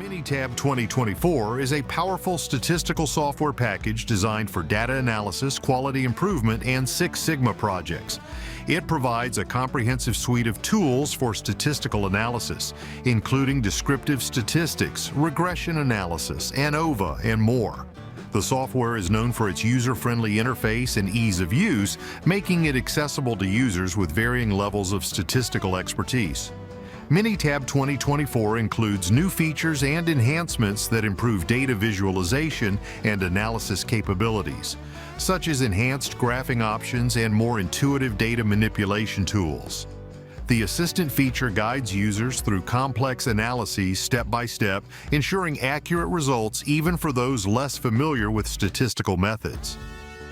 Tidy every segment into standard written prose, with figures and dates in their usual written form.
Minitab 2024 is a powerful statistical software package designed for data analysis, quality improvement, and Six Sigma projects. It provides a comprehensive suite of tools for statistical analysis, including descriptive statistics, regression analysis, ANOVA, and more. The software is known for its user-friendly interface and ease of use, making it accessible to users with varying levels of statistical expertise. Minitab 2024 includes new features and enhancements that improve data visualization and analysis capabilities, such as enhanced graphing options and more intuitive data manipulation tools. The Assistant feature guides users through complex analyses step by step, ensuring accurate results even for those less familiar with statistical methods.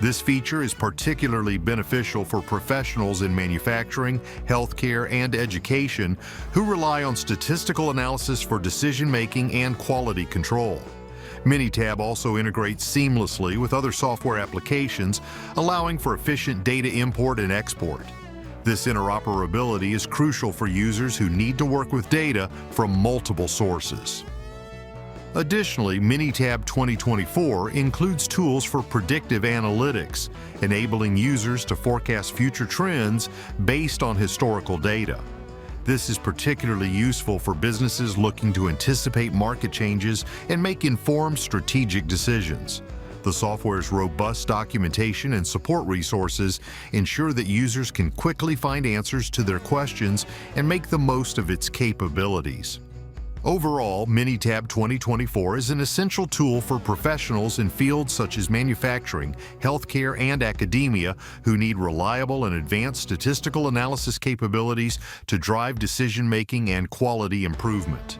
This feature is particularly beneficial for professionals in manufacturing, healthcare, and education who rely on statistical analysis for decision-making and quality control. Minitab also integrates seamlessly with other software applications, allowing for efficient data import and export. This interoperability is crucial for users who need to work with data from multiple sources. Additionally, Minitab 2024 includes tools for predictive analytics, enabling users to forecast future trends based on historical data. This is particularly useful for businesses looking to anticipate market changes and make informed strategic decisions. The software's robust documentation and support resources ensure that users can quickly find answers to their questions and make the most of its capabilities. Overall, Minitab 2024 is an essential tool for professionals in fields such as manufacturing, healthcare, and academia who need reliable and advanced statistical analysis capabilities to drive decision-making and quality improvement.